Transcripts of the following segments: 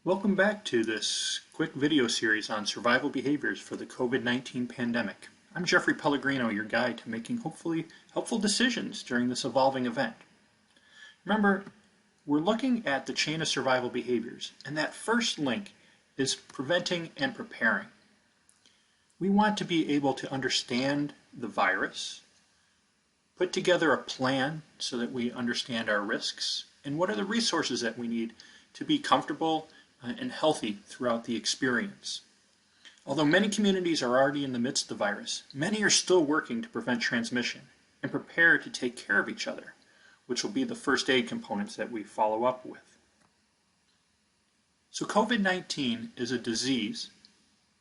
Welcome back to this quick video series on survival behaviors for the COVID-19 pandemic. I'm Jeffrey Pellegrino, your guide to making hopefully helpful decisions during this evolving event. Remember, we're looking at the chain of survival behaviors, and that first link is preventing and preparing. We want to be able to understand the virus, put together a plan so that we understand our risks, and what are the resources that we need to be comfortable and healthy throughout the experience. Although many communities are already in the midst of the virus, many are still working to prevent transmission and prepare to take care of each other, which will be the first aid components that we follow up with. So COVID-19 is a disease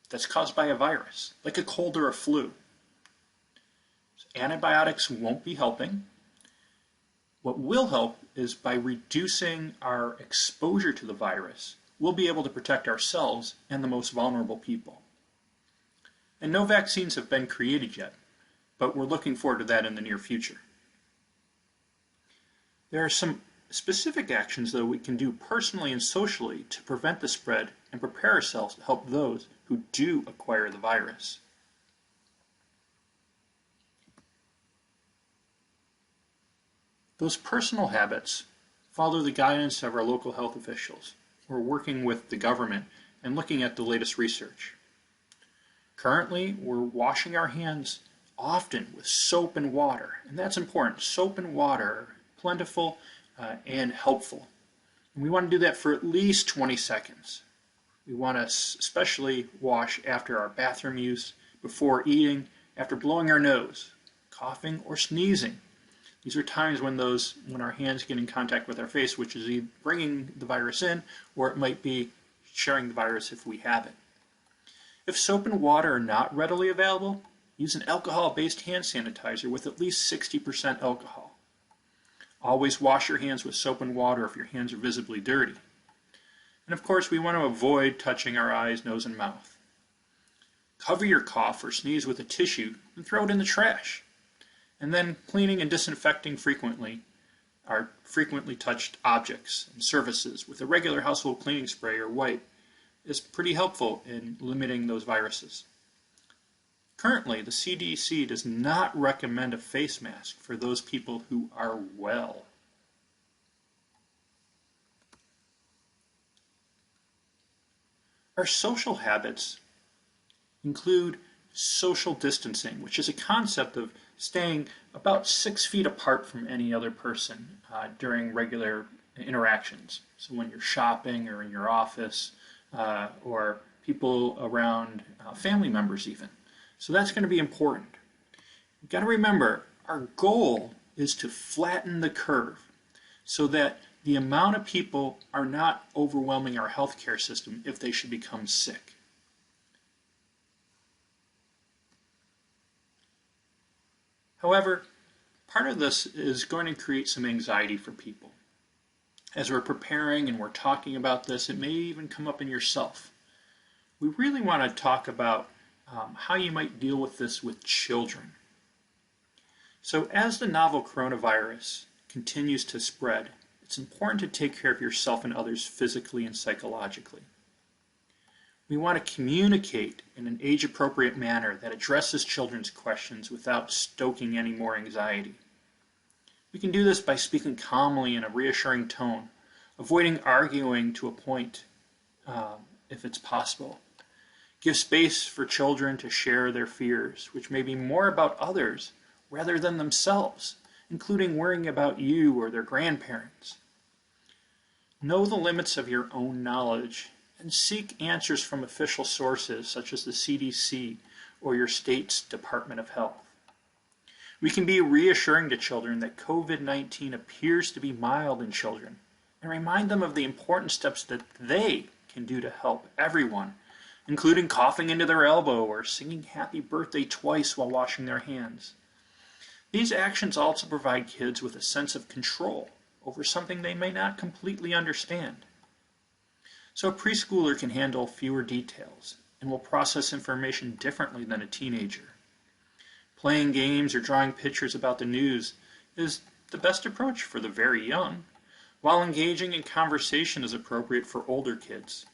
that's caused by a virus, like a cold or a flu. So antibiotics won't be helping. What will help is by reducing our exposure to the virus, we'll be able to protect ourselves and the most vulnerable people. And no vaccines have been created yet, but we're looking forward to that in the near future. There are some specific actions, though, we can do personally and socially to prevent the spread and prepare ourselves to help those who do acquire the virus. Those personal habits follow the guidance of our local health officials. We're working with the government and looking at the latest research. Currently, we're washing our hands often with soap and water, and that's important. Soap and water are plentiful and helpful. And we want to do that for at least 20 seconds. We want to especially wash after our bathroom use, before eating, after blowing our nose, coughing, or sneezing. These are times when our hands get in contact with our face, which is either bringing the virus in, or it might be sharing the virus if we have it. If soap and water are not readily available, use an alcohol-based hand sanitizer with at least 60% alcohol. Always wash your hands with soap and water if your hands are visibly dirty. And of course, we want to avoid touching our eyes, nose, and mouth. Cover your cough or sneeze with a tissue and throw it in the trash. And then cleaning and disinfecting frequently our frequently touched objects and surfaces with a regular household cleaning spray or wipe is pretty helpful in limiting those viruses. Currently, the CDC does not recommend a face mask for those people who are well. Our social habits include social distancing, which is a concept of staying about 6 feet apart from any other person during regular interactions. So when you're shopping or in your office or people around family members even. So that's going to be important. You've got to remember, our goal is to flatten the curve so that the amount of people are not overwhelming our healthcare system if they should become sick. However, part of this is going to create some anxiety for people. As we're preparing and we're talking about this, it may even come up in yourself. We really want to talk about how you might deal with this with children. So as the novel coronavirus continues to spread, it's important to take care of yourself and others physically and psychologically. We want to communicate in an age-appropriate manner that addresses children's questions without stoking any more anxiety. We can do this by speaking calmly in a reassuring tone, avoiding arguing to a point if it's possible. Give space for children to share their fears, which may be more about others rather than themselves, including worrying about you or their grandparents. Know the limits of your own knowledge and seek answers from official sources such as the CDC or your state's Department of Health. We can be reassuring to children that COVID-19 appears to be mild in children and remind them of the important steps that they can do to help everyone, including coughing into their elbow or singing happy birthday twice while washing their hands. These actions also provide kids with a sense of control over something they may not completely understand. So a preschooler can handle fewer details and will process information differently than a teenager. Playing games or drawing pictures about the news is the best approach for the very young, while engaging in conversation is appropriate for older kids,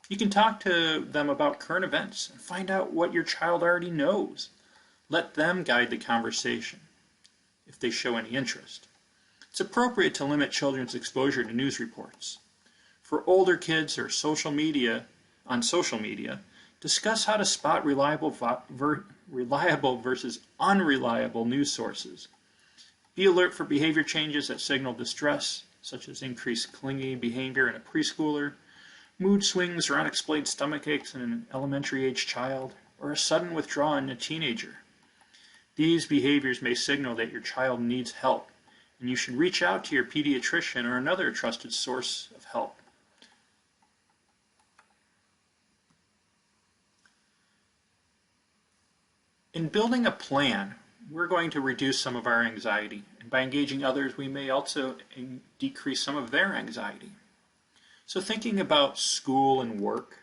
You can talk to them about current events and find out what your child already knows. Let them guide the conversation if they show any interest. It's appropriate to limit children's exposure to news reports. For older kids or social media, discuss how to spot reliable versus unreliable news sources. Be alert for behavior changes that signal distress, such as increased clingy behavior in a preschooler, mood swings or unexplained stomach aches in an elementary-age child, or a sudden withdrawal in a teenager. These behaviors may signal that your child needs help, and you should reach out to your pediatrician or another trusted source of help. In building a plan, we're going to reduce some of our anxiety, and by engaging others, we may also decrease some of their anxiety. So thinking about school and work,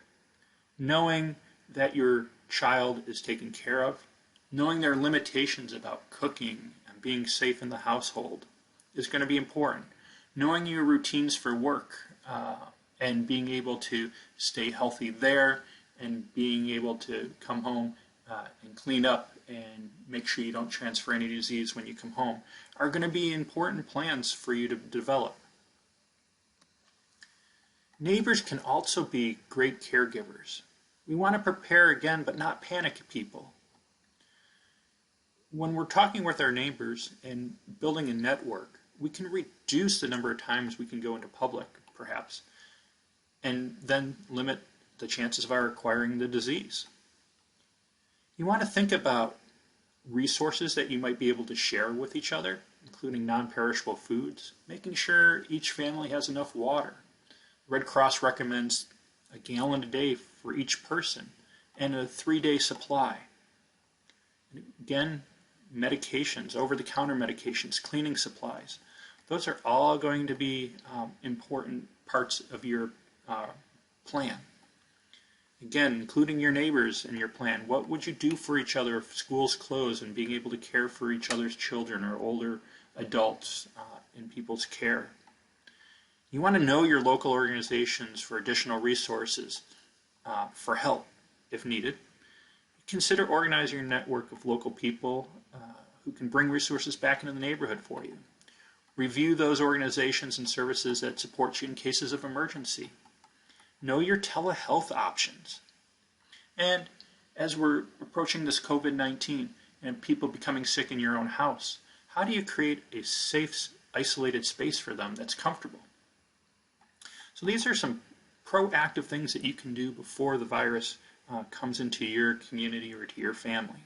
knowing that your child is taken care of, knowing their limitations about cooking and being safe in the household is going to be important. Knowing your routines for work and being able to stay healthy there and being able to come home and clean up and make sure you don't transfer any disease when you come home are going to be important plans for you to develop. Neighbors can also be great caregivers. We want to prepare again, but not panic people. When we're talking with our neighbors and building a network, we can reduce the number of times we can go into public, perhaps, and then limit the chances of our acquiring the disease. You want to think about resources that you might be able to share with each other, including non-perishable foods, making sure each family has enough water. Red Cross recommends a gallon a day for each person and a 3-day supply. And again, medications, over-the-counter medications, cleaning supplies. Those are all going to be important parts of your plan. Again, including your neighbors in your plan. What would you do for each other if schools close and being able to care for each other's children or older adults in people's care? You want to know your local organizations for additional resources for help if needed. Consider organizing your network of local people who can bring resources back into the neighborhood for you. Review those organizations and services that support you in cases of emergency. Know your telehealth options. And as we're approaching this COVID-19 and people becoming sick in your own house, how do you create a safe, isolated space for them that's comfortable? So these are some proactive things that you can do before the virus comes into your community or to your family.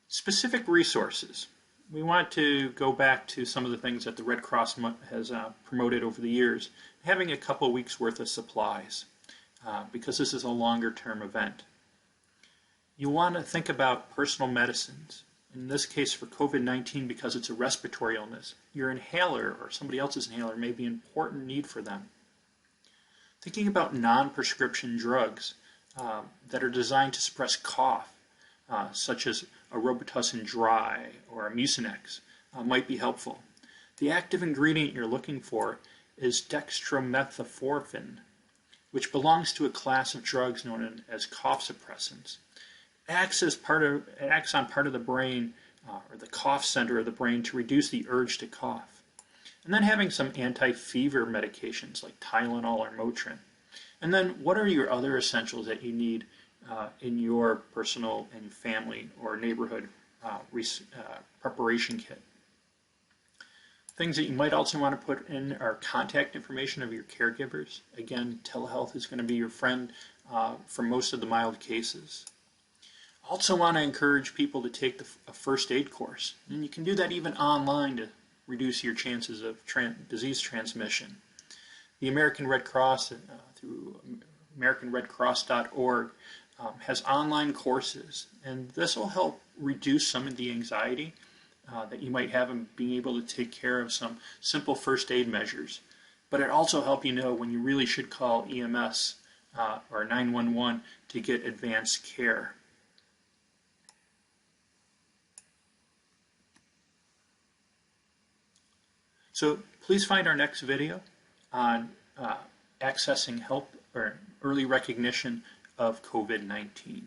Specific resources. We want to go back to some of the things that the Red Cross has promoted over the years, having a couple of weeks worth of supplies, because this is a longer term event. You want to think about personal medicines. In this case for COVID-19, because it's a respiratory illness, your inhaler or somebody else's inhaler may be an important need for them. Thinking about non-prescription drugs that are designed to suppress cough, such as a Robitussin Dry or a Mucinex, might be helpful. The active ingredient you're looking for is dextromethorphan, which belongs to a class of drugs known as cough suppressants. It acts on part of the brain, or the cough center of the brain, to reduce the urge to cough. And then having some anti-fever medications like Tylenol or Motrin. And then what are your other essentials that you need in your personal and family or neighborhood preparation kit? Things that you might also want to put in are contact information of your caregivers. Again, telehealth is going to be your friend for most of the mild cases. Also want to encourage people to take a first aid course. And you can do that even online to reduce your chances of disease transmission. The American Red Cross, through AmericanRedCross.org, has online courses, and this will help reduce some of the anxiety that you might have in being able to take care of some simple first aid measures. But it also helps you know when you really should call EMS or 911 to get advanced care. So please find our next video on accessing help or early recognition of COVID-19.